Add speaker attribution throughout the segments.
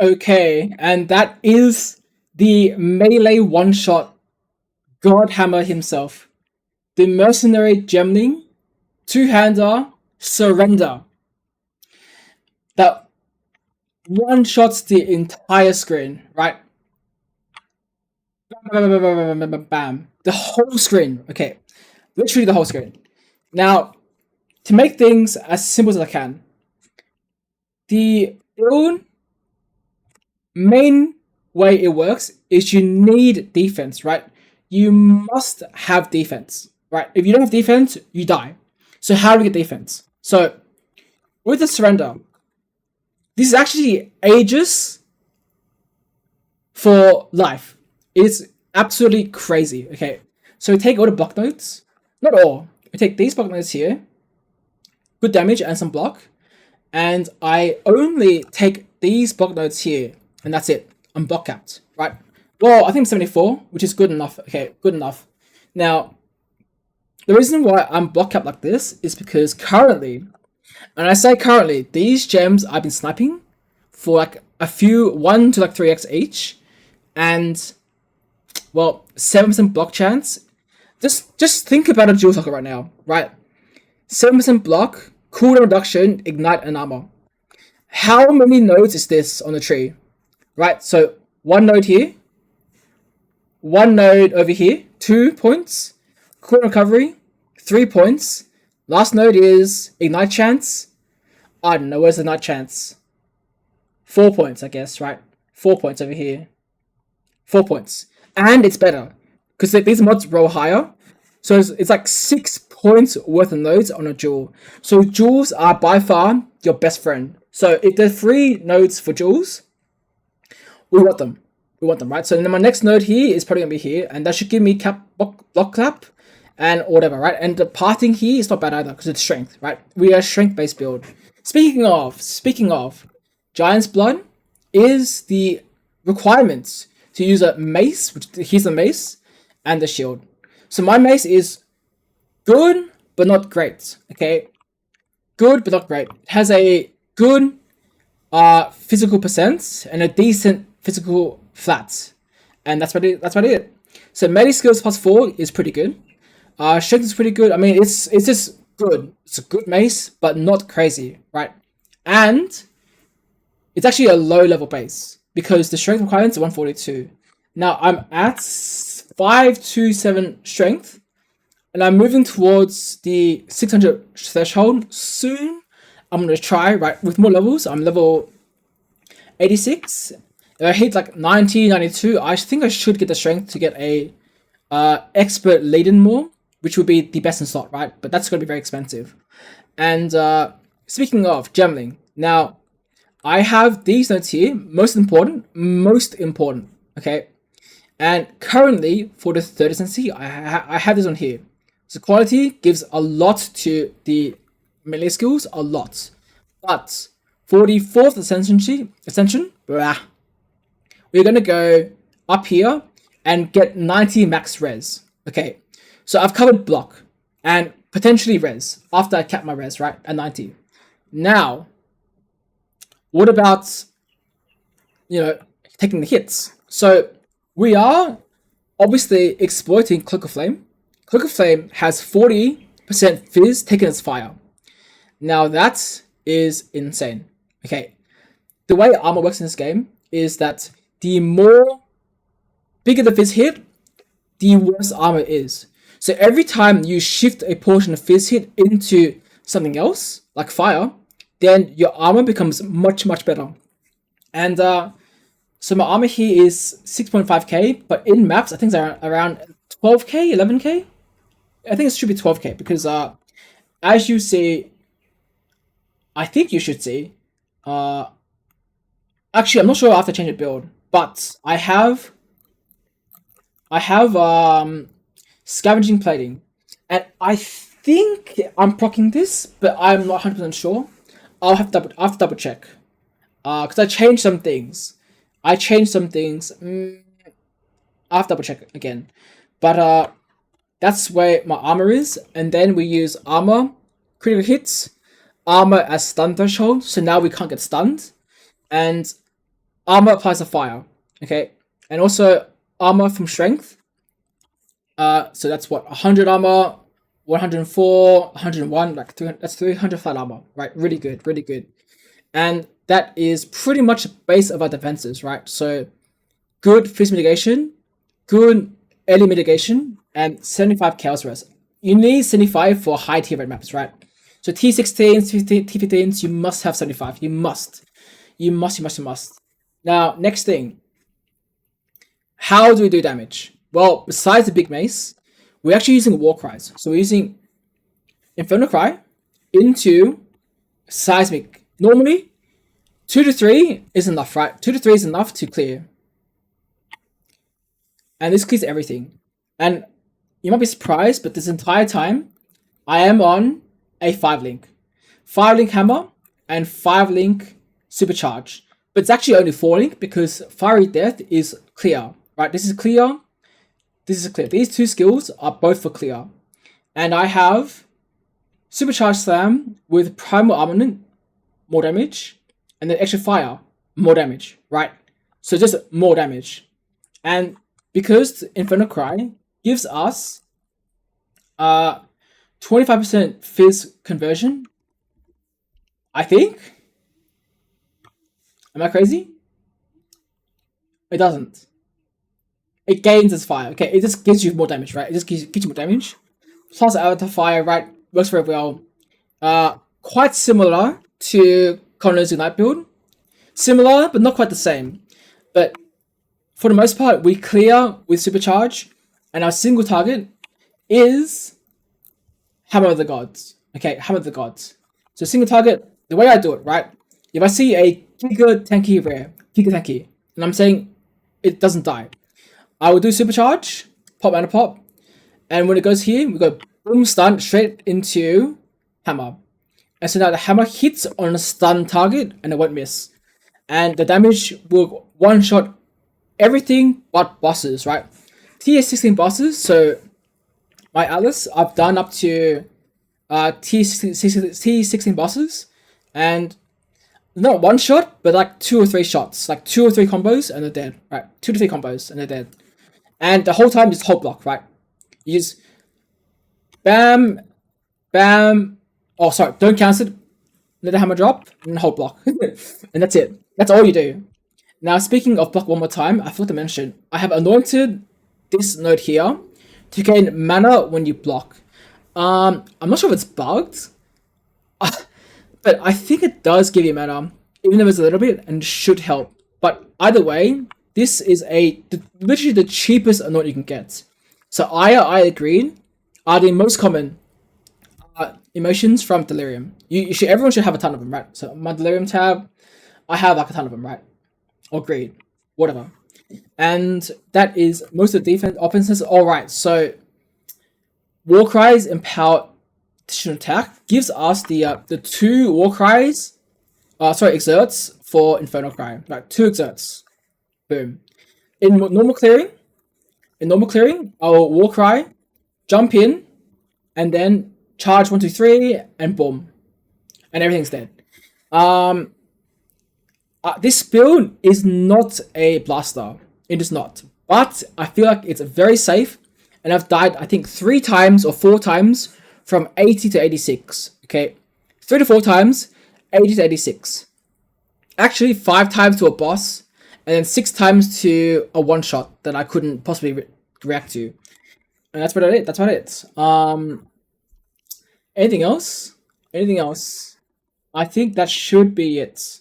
Speaker 1: Okay, and that is the melee one-shot Godhammer himself. The mercenary gemling, two-hander, surrender. That one-shots the entire screen, right? Bam, bam, bam, bam, bam, bam, bam. The whole screen. Okay, literally the whole screen. Now, to make things as simple as I can, the build main way it works is you need defense, right? You must have defense, right? If you don't have defense, you die. So how do we get defense? So with the surrender, this is actually ages for life. It's absolutely crazy. Okay, so we take all the block nodes, not all. We take these block nodes here, good damage and some block, and I only take these block nodes here, and that's it. I'm block capped, right? Well, I think 74, which is good enough. Okay, good enough. Now, the reason why I'm block capped like this is because currently, and I say currently, these gems I've been sniping for like a few 1 to like 3x each, and well, 7% block chance. Just think about a dual socket right now, right? 7% block, cooldown reduction, ignite, and armor. How many nodes is this on the tree? Right, so one node here, one node over here, 2 points, cooldown recovery, 3 points. Last node is ignite chance. I don't know, where's the ignite chance? 4 points, I guess, right? 4 points over here. 4 points. And it's better, because these mods roll higher. So it's like 6 points worth of nodes on a jewel. So jewels are by far your best friend. So if there's 3 nodes for jewels, we want them. We want them, right? So then my next node here is probably going to be here, and that should give me block cap and whatever, right? And the pathing here is not bad either, because it's strength, right? We are a strength-based build. Speaking of, Giant's Blood is the requirements to use a mace, which here's the mace, and the shield. So my mace is good, but not great, okay? Good, but not great. It has a good physical percent and a decent physical flat. And that's about it. So melee skills +4 is pretty good. Strength is pretty good. I mean, it's just good. It's a good mace, but not crazy, right? And it's actually a low level base because the strength requirements are 142. Now I'm at 527 strength, and I'm moving towards the 600 threshold soon. I'm gonna try, right, with more levels. I'm level 86. If I hit like 90, 92, I think I should get the strength to get a expert laden more, which would be the best in slot, right? But that's gonna be very expensive. And speaking of gemling, now I have these notes here. Most important, okay? And currently for the third ascendancy, I have this on here. So quality gives a lot to the melee skills, a lot. But for the fourth ascension, we're gonna go up here and get 90 max res. Okay, so I've covered block and potentially res after I cap my res, right, at 90. Now, what about, taking the hits? So we are obviously exploiting Cloak of Flame. Cloak of Flame has 40% fizz taken as fire. Now that is insane. Okay, the way armor works in this game is that the bigger the fizz hit, the worse armor is. So every time you shift a portion of fizz hit into something else, like fire, then your armor becomes much, much better. And so my armor here is 6.5k, but in maps, I think it's around 12k, 11k? I think it should be 12k, because as you see, I think you should see, actually, I'm not sure I have to change the build, but I have scavenging plating, and I think I'm proccing this, but I'm not 100% sure. I'll have to double check, because I changed some things. I'll have to double check again, but that's where my armor is, and then we use armor, critical hits, armor as stun threshold, so now we can't get stunned, and armor applies to fire. Okay, and also armor from strength. So that's what 100 armor, 104, 101, like 300, that's 300 flat armor, right? Really good, really good. And that is pretty much the base of our defenses, right? So good freeze mitigation, good early mitigation, and 75 chaos rest. You need 75 for high tier red maps, right? So T16s, T15s, you must have 75. You must. You must. Now, next thing. How do we do damage? Well, besides the big mace, we're actually using war cries. So we're using Infernal Cry into Seismic. Normally, 2 to 3 is enough, right? 2 to 3 is enough to clear. And this clears everything. And you might be surprised, but this entire time, I am on a 5-link. 5-link hammer and 5-link supercharge. But it's actually only 4-link because Fiery Death is clear. Right, this is clear. This is clear. These two skills are both for clear. And I have Supercharged Slam with Primal Armament, more damage. And then Extra Fire, more damage. Right? So just more damage. And because Infernal Cry gives us 25% fizz conversion, I think. Am I crazy? It doesn't. It gains as fire. Okay, it just gives you more damage, right? It just gives you more damage. Plus out to fire, right? Works very well. Quite similar to Colonel's Ignite build. Similar, but not quite the same. But for the most part, we clear with Supercharge, and our single target is Hammer of the Gods. Okay, Hammer of the Gods. So single target, the way I do it, right? If I see a Giga Tanky rare, and I'm saying it doesn't die, I will do Supercharge, pop mana pop, and when it goes here, we go boom stun straight into Hammer. And so now the Hammer hits on a stun target and it won't miss. And the damage will one-shot everything but bosses, right? T16 bosses, so my Atlas, I've done up to T16 bosses, and not one shot, but like 2 or 3 shots, like 2 or 3 combos and they're dead, right? 2 to 3 combos and they're dead. And the whole time just hold block, right? You just bam, bam. Oh, sorry, don't cancel it. Let the hammer drop and hold block. And that's it. That's all you do. Now, speaking of block one more time, I forgot to mention, I have anointed this node here to gain mana when you block. I'm not sure if it's bugged, but I think it does give you mana, even though it's a little bit, and should help. But either way, this is literally the cheapest anoint you can get. So Aya Green are the most common emotions from Delirium. Everyone should have a ton of them, right? So my Delirium tab, I have like a ton of them, right? Or Greed, whatever. And that is most of the defense offenses. Alright, so War Cries empower additional attack gives us the 2 War Cries, exerts for Infernal Cry. Like 2 exerts. Boom. In normal clearing, I will War Cry, jump in, and then charge 1, 2, 3, and boom. And everything's dead. This build is not a blaster. It is not. But I feel like it's very safe. And I've died, I think, 3 times or 4 times from 80 to 86. Okay? 3 to 4 times, 80 to 86. Actually, 5 times to a boss. And then 6 times to a one-shot that I couldn't possibly react to. And that's about it. That's about it. Anything else? Anything else? I think that should be it.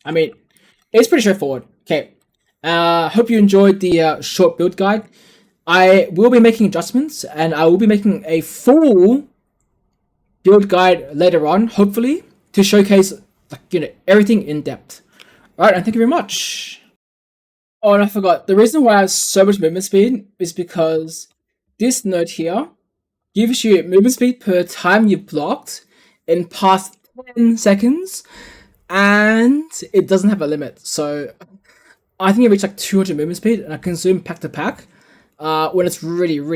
Speaker 1: I mean, it's pretty straightforward. Okay. Hope you enjoyed the short build guide. I will be making adjustments, and I will be making a full build guide later on, hopefully, to showcase everything in depth. Alright, and thank you very much. Oh, and I forgot. The reason why I have so much movement speed is because this node here gives you movement speed per time you've blocked in past 10 seconds, and it doesn't have a limit. So I think it reached like 200 movement speed, and I consume pack to pack when it's really, really